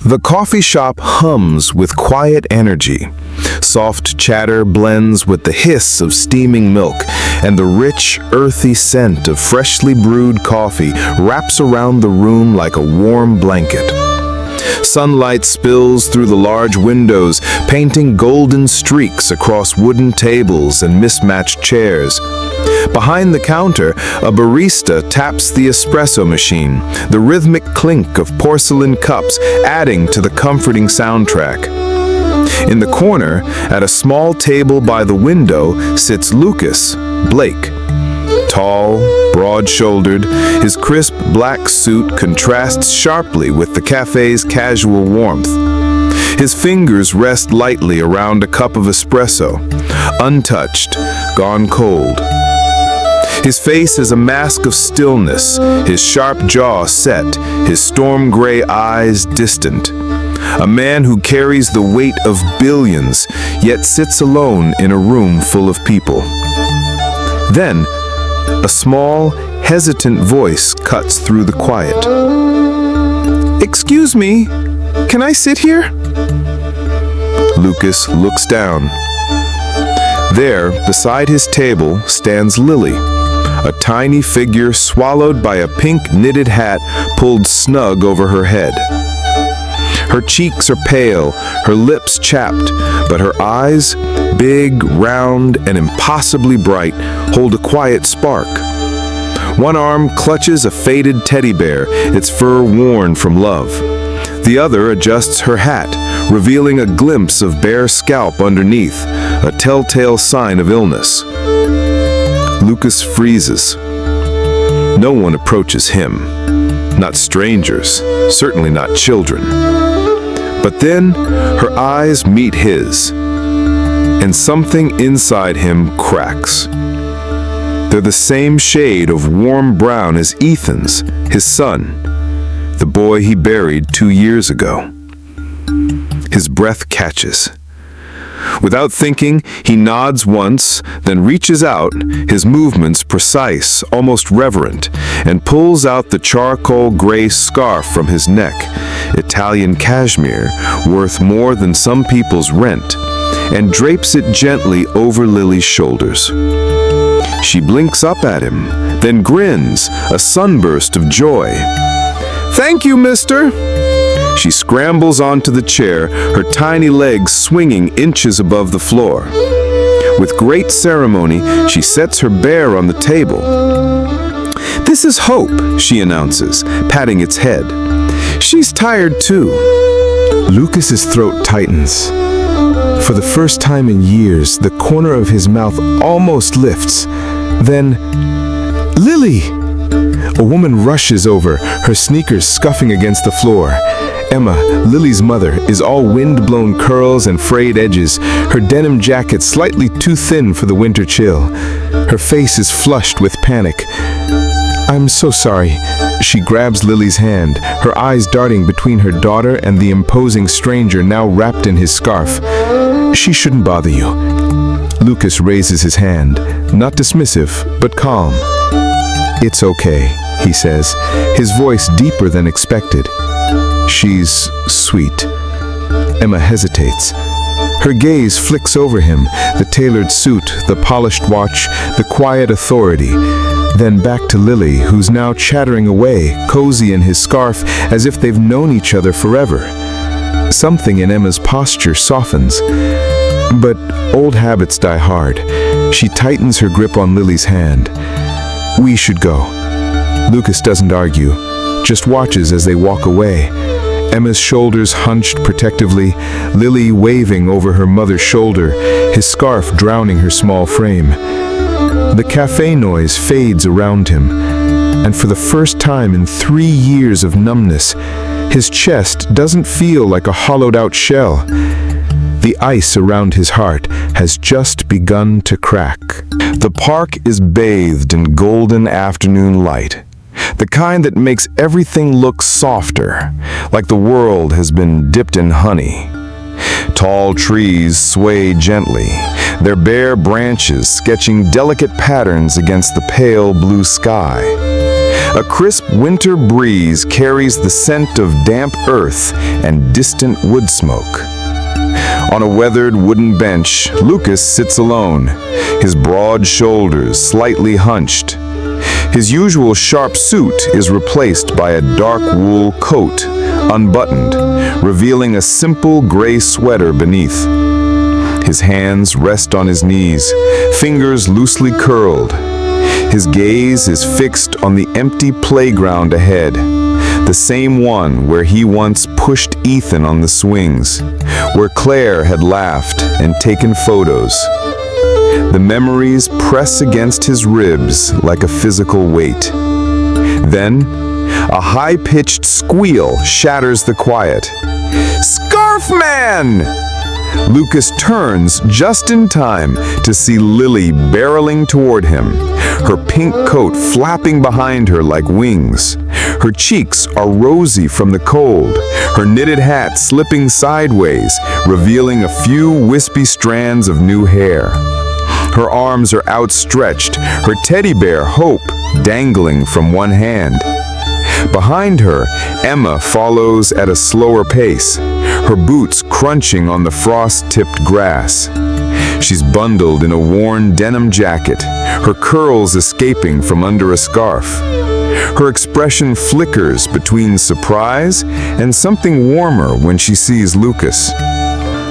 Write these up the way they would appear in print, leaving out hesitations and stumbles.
The coffee shop hums with quiet energy. Soft chatter blends with the hiss of steaming milk, and the rich, earthy scent of freshly brewed coffee wraps around the room like a warm blanket. Sunlight spills through the large windows, painting golden streaks across wooden tables and mismatched chairs. Behind the counter, a barista taps the espresso machine, the rhythmic clink of porcelain cups adding to the comforting soundtrack. In the corner, at a small table by the window, sits Lucas, Blake. Tall, broad-shouldered, his crisp black suit contrasts sharply with the cafe's casual warmth. His fingers rest lightly around a cup of espresso, untouched, gone cold. His face is a mask of stillness, his sharp jaw set, his storm-gray eyes distant. A man who carries the weight of billions, yet sits alone in a room full of people. Then, a small, hesitant voice cuts through the quiet. "Excuse me, can I sit here?" Lucas looks down. There, beside his table, stands Lily, a tiny figure swallowed by a pink knitted hat pulled snug over her head. Her cheeks are pale, her lips chapped, but her eyes, big, round, and impossibly bright, hold a quiet spark. One arm clutches a faded teddy bear, its fur worn from love. The other adjusts her hat, revealing a glimpse of bare scalp underneath, a telltale sign of illness. Lucas freezes. No one approaches him. Not strangers, certainly not children. But then, her eyes meet his, and something inside him cracks. They're the same shade of warm brown as Ethan's, his son, the boy he buried 2 years ago. His breath catches. Without thinking, he nods once, then reaches out, his movements precise, almost reverent, and pulls out the charcoal gray scarf from his neck, Italian cashmere, worth more than some people's rent, and drapes it gently over Lily's shoulders. She blinks up at him, then grins, a sunburst of joy. "Thank you, mister." She scrambles onto the chair, her tiny legs swinging inches above the floor. With great ceremony, she sets her bear on the table. "This is Hope," she announces, patting its head. "She's tired too." Lucas's throat tightens. For the first time in years, the corner of his mouth almost lifts. Then, "Lily!" A woman rushes over, her sneakers scuffing against the floor. Emma, Lily's mother, is all wind-blown curls and frayed edges, her denim jacket slightly too thin for the winter chill. Her face is flushed with panic. "I'm so sorry." She grabs Lily's hand, her eyes darting between her daughter and the imposing stranger now wrapped in his scarf. "She shouldn't bother you." Lucas raises his hand, not dismissive, but calm. "It's okay," he says, his voice deeper than expected. "She's sweet." Emma hesitates. Her gaze flicks over him, the tailored suit, the polished watch, the quiet authority. Then back to Lily, who's now chattering away, cozy in his scarf, as if they've known each other forever. Something in Emma's posture softens. But old habits die hard. She tightens her grip on Lily's hand. "We should go." Lucas doesn't argue, just watches as they walk away. Emma's shoulders hunched protectively, Lily waving over her mother's shoulder, his scarf drowning her small frame. The cafe noise fades around him, and for the first time in 3 years of numbness, his chest doesn't feel like a hollowed-out shell. The ice around his heart has just begun to crack. The park is bathed in golden afternoon light. The kind that makes everything look softer, like the world has been dipped in honey. Tall trees sway gently, their bare branches sketching delicate patterns against the pale blue sky. A crisp winter breeze carries the scent of damp earth and distant wood smoke. On a weathered wooden bench, Lucas sits alone, his broad shoulders slightly hunched. His usual sharp suit is replaced by a dark wool coat, unbuttoned, revealing a simple gray sweater beneath. His hands rest on his knees, fingers loosely curled. His gaze is fixed on the empty playground ahead, the same one where he once pushed Ethan on the swings, where Claire had laughed and taken photos. The memories press against his ribs like a physical weight. Then, a high-pitched squeal shatters the quiet. "Scarf Man!" Lucas turns just in time to see Lily barreling toward him, her pink coat flapping behind her like wings. Her cheeks are rosy from the cold, her knitted hat slipping sideways, revealing a few wispy strands of new hair. Her arms are outstretched, her teddy bear, Hope, dangling from one hand. Behind her, Emma follows at a slower pace, her boots crunching on the frost-tipped grass. She's bundled in a worn denim jacket, her curls escaping from under a scarf. Her expression flickers between surprise and something warmer when she sees Lucas.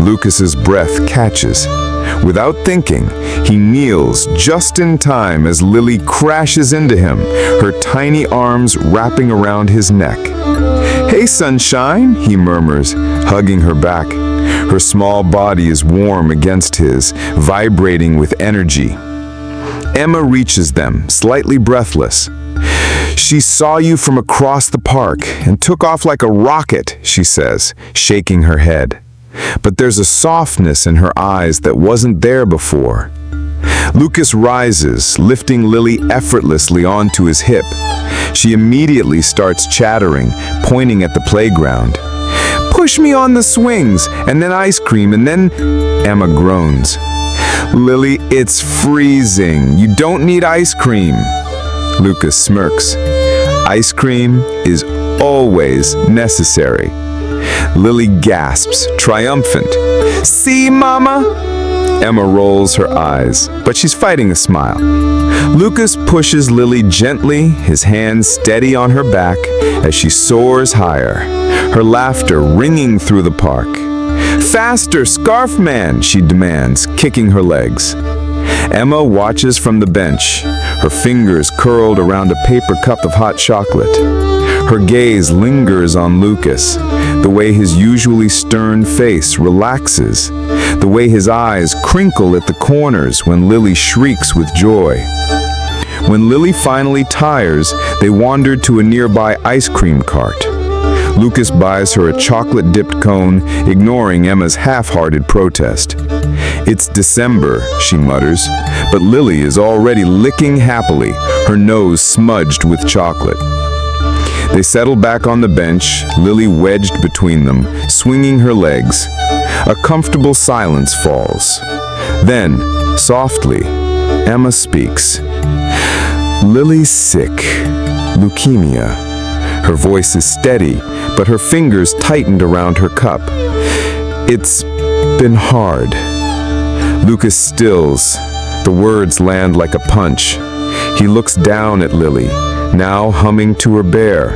Lucas's breath catches. Without thinking, he kneels just in time as Lily crashes into him, her tiny arms wrapping around his neck. "Hey, sunshine," he murmurs, hugging her back. Her small body is warm against his, vibrating with energy. Emma reaches them, slightly breathless. "She saw you from across the park and took off like a rocket," she says, shaking her head. But there's a softness in her eyes that wasn't there before. Lucas rises, lifting Lily effortlessly onto his hip. She immediately starts chattering, pointing at the playground. "Push me on the swings, and then ice cream, and then—" Emma groans. "Lily, it's freezing. You don't need ice cream." Lucas smirks. "Ice cream is always necessary." Lily gasps, triumphant. "See, Mama?" Emma rolls her eyes, but she's fighting a smile. Lucas pushes Lily gently, his hands steady on her back as she soars higher, her laughter ringing through the park. "Faster, Scarf Man!" she demands, kicking her legs. Emma watches from the bench, her fingers curled around a paper cup of hot chocolate. Her gaze lingers on Lucas, the way his usually stern face relaxes, the way his eyes crinkle at the corners when Lily shrieks with joy. When Lily finally tires, they wander to a nearby ice cream cart. Lucas buys her a chocolate-dipped cone, ignoring Emma's half-hearted protest. "It's December," she mutters, but Lily is already licking happily, her nose smudged with chocolate. They settle back on the bench, Lily wedged between them, swinging her legs. A comfortable silence falls. Then, softly, Emma speaks. "Lily's sick. Leukemia." Her voice is steady, but her fingers tightened around her cup. "It's been hard." Lucas stills. The words land like a punch. He looks down at Lily, now humming to her bear,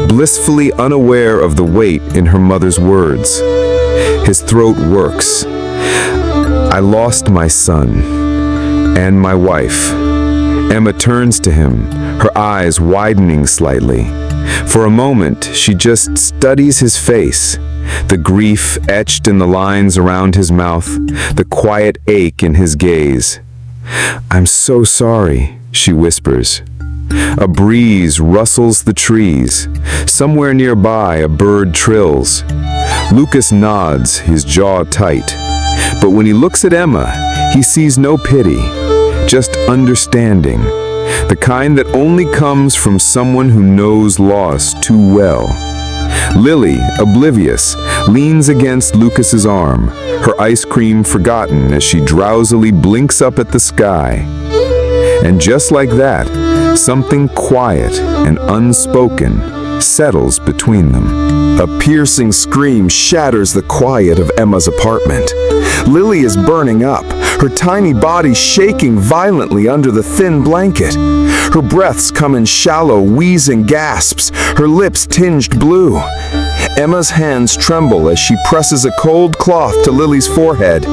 blissfully unaware of the weight in her mother's words. His throat works. "I lost my son and my wife." Emma turns to him, her eyes widening slightly. For a moment, she just studies his face, the grief etched in the lines around his mouth, the quiet ache in his gaze. "I'm so sorry," she whispers. A breeze rustles the trees. Somewhere nearby, a bird trills. Lucas nods, his jaw tight. But when he looks at Emma, he sees no pity, just understanding. The kind that only comes from someone who knows loss too well. Lily, oblivious, leans against Lucas's arm, her ice cream forgotten as she drowsily blinks up at the sky. And just like that, Something quiet and unspoken settles between them. A piercing scream shatters the quiet of Emma's apartment. Lily is burning up, her tiny body shaking violently under the thin blanket. Her breaths come in shallow, wheezing gasps, her lips tinged blue. Emma's hands tremble as she presses a cold cloth to Lily's forehead.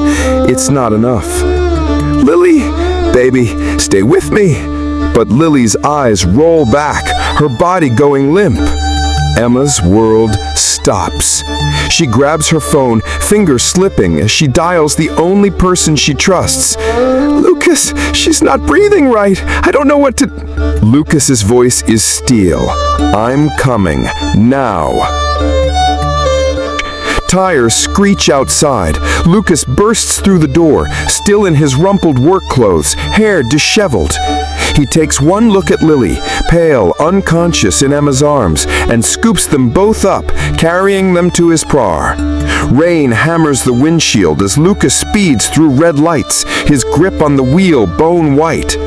It's not enough. "Lily, baby, stay with me." But Lily's eyes roll back, her body going limp. Emma's world stops. She grabs her phone, fingers slipping as she dials the only person she trusts. "Lucas, she's not breathing right. I don't know what to..." Lucas's voice is steel. "I'm coming, now." Tires screech outside. Lucas bursts through the door, still in his rumpled work clothes, hair disheveled. He takes one look at Lily, pale, unconscious in Emma's arms, and scoops them both up, carrying them to his car. Rain hammers the windshield as Lucas speeds through red lights, his grip on the wheel bone white.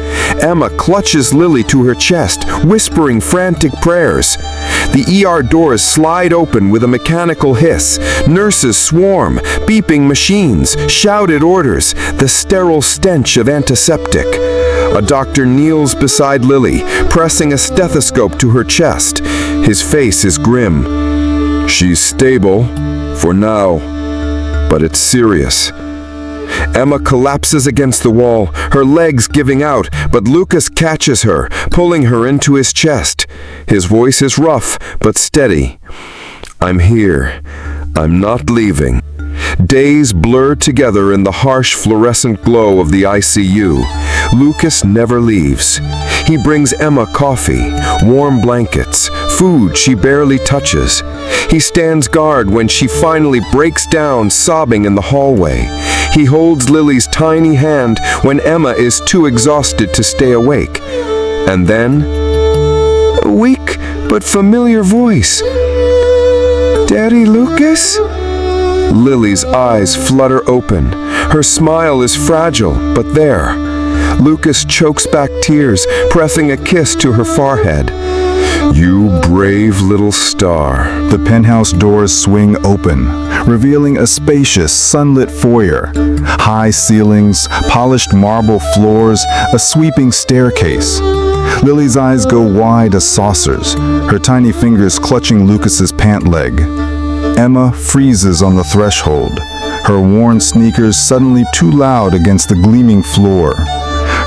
Emma clutches Lily to her chest, whispering frantic prayers. The ER doors slide open with a mechanical hiss. Nurses swarm, beeping machines, shouted orders, the sterile stench of antiseptic. A doctor kneels beside Lily, pressing a stethoscope to her chest. His face is grim. "She's stable, for now, but it's serious." Emma collapses against the wall, her legs giving out, but Lucas catches her, pulling her into his chest. His voice is rough, but steady. "I'm here. I'm not leaving." Days blur together in the harsh fluorescent glow of the ICU. Lucas never leaves. He brings Emma coffee, warm blankets, food she barely touches. He stands guard when she finally breaks down, sobbing in the hallway. He holds Lily's tiny hand when Emma is too exhausted to stay awake. And then, a weak but familiar voice. "Daddy Lucas?" Lily's eyes flutter open. Her smile is fragile, but there. Lucas chokes back tears, pressing a kiss to her forehead. "You brave little star." The penthouse doors swing open, revealing a spacious, sunlit foyer. High ceilings, polished marble floors, a sweeping staircase. Lily's eyes go wide as saucers, her tiny fingers clutching Lucas's pant leg. Emma freezes on the threshold, her worn sneakers suddenly too loud against the gleaming floor.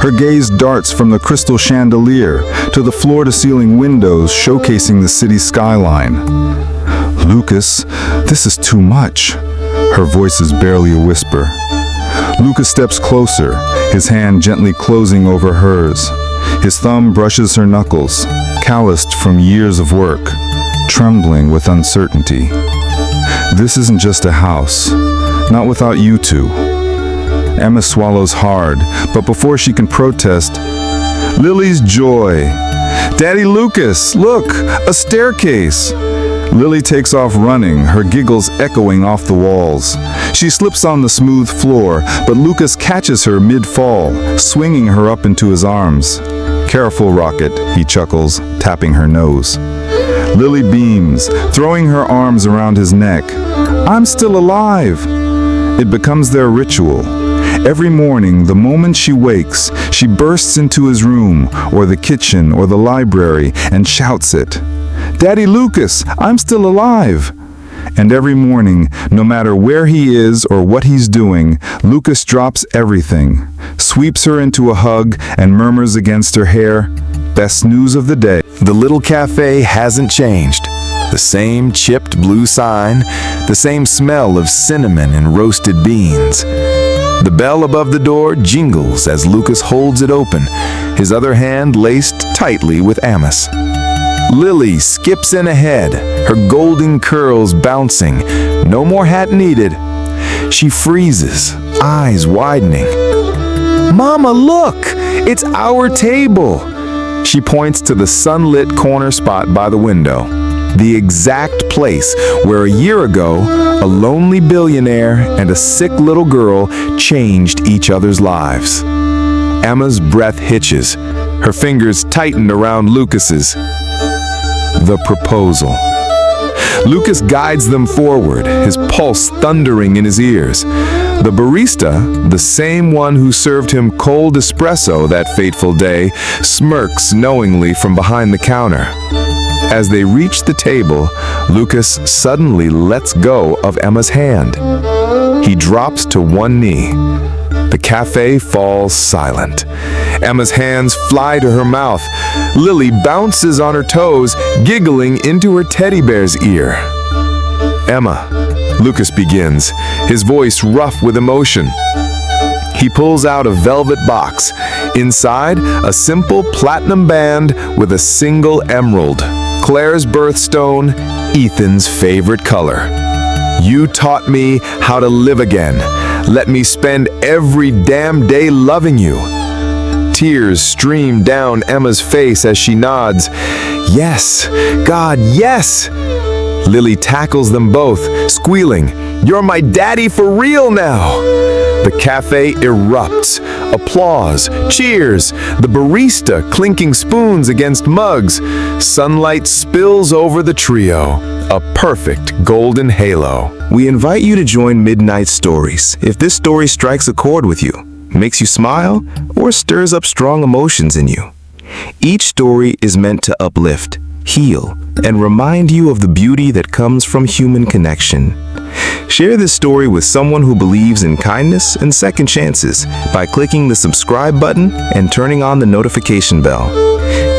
Her gaze darts from the crystal chandelier to the floor-to-ceiling windows showcasing the city skyline. "Lucas, this is too much." Her voice is barely a whisper. Lucas steps closer, his hand gently closing over hers. His thumb brushes her knuckles, calloused from years of work, trembling with uncertainty. "This isn't just a house, not without you two." Emma swallows hard, but before she can protest, Lily's joy. "Daddy Lucas, look, a staircase!" Lily takes off running, her giggles echoing off the walls. She slips on the smooth floor, but Lucas catches her mid-fall, swinging her up into his arms. "Careful, Rocket," he chuckles, tapping her nose. Lily beams, throwing her arms around his neck. "I'm still alive!" It becomes their ritual. Every morning, the moment she wakes, she bursts into his room, or the kitchen, or the library, and shouts it. "Daddy Lucas, I'm still alive!" And every morning, no matter where he is or what he's doing, Lucas drops everything, sweeps her into a hug, and murmurs against her hair, "Best news of the day." The little cafe hasn't changed. The same chipped blue sign, the same smell of cinnamon and roasted beans. The bell above the door jingles as Lucas holds it open, his other hand laced tightly with Emma's. Lily skips in ahead, her golden curls bouncing. No more hat needed. She freezes, eyes widening. "Mama, look! It's our table!" She points to the sunlit corner spot by the window, the exact place where a year ago, a lonely billionaire and a sick little girl changed each other's lives. Emma's breath hitches, Her fingers tightened around Lucas's. The proposal. Lucas guides them forward, his pulse thundering in his ears. The barista, the same one who served him cold espresso that fateful day, smirks knowingly from behind the counter. As they reach the table, Lucas suddenly lets go of Emma's hand. He drops to one knee. The cafe falls silent. Emma's hands fly to her mouth. Lily bounces on her toes, giggling into her teddy bear's ear. "Emma," Lucas begins, his voice rough with emotion. He pulls out a velvet box. Inside, a simple platinum band with a single emerald. Claire's birthstone, Ethan's favorite color. "You taught me how to live again. Let me spend every damn day loving you." Tears stream down Emma's face as she nods. "Yes, God, yes!" Lily tackles them both, squealing, "You're my daddy for real now!" The cafe erupts. Applause, cheers, the barista clinking spoons against mugs. Sunlight spills over the trio, a perfect golden halo. We invite you to join Midnight Stories. If this story strikes a chord with you, makes you smile, or stirs up strong emotions in you. Each story is meant to uplift, heal, and remind you of the beauty that comes from human connection. Share this story with someone who believes in kindness and second chances by clicking the subscribe button and turning on the notification bell.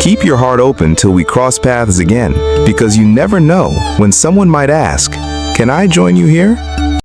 Keep your heart open till we cross paths again, because you never know when someone might ask, "Can I join you here?"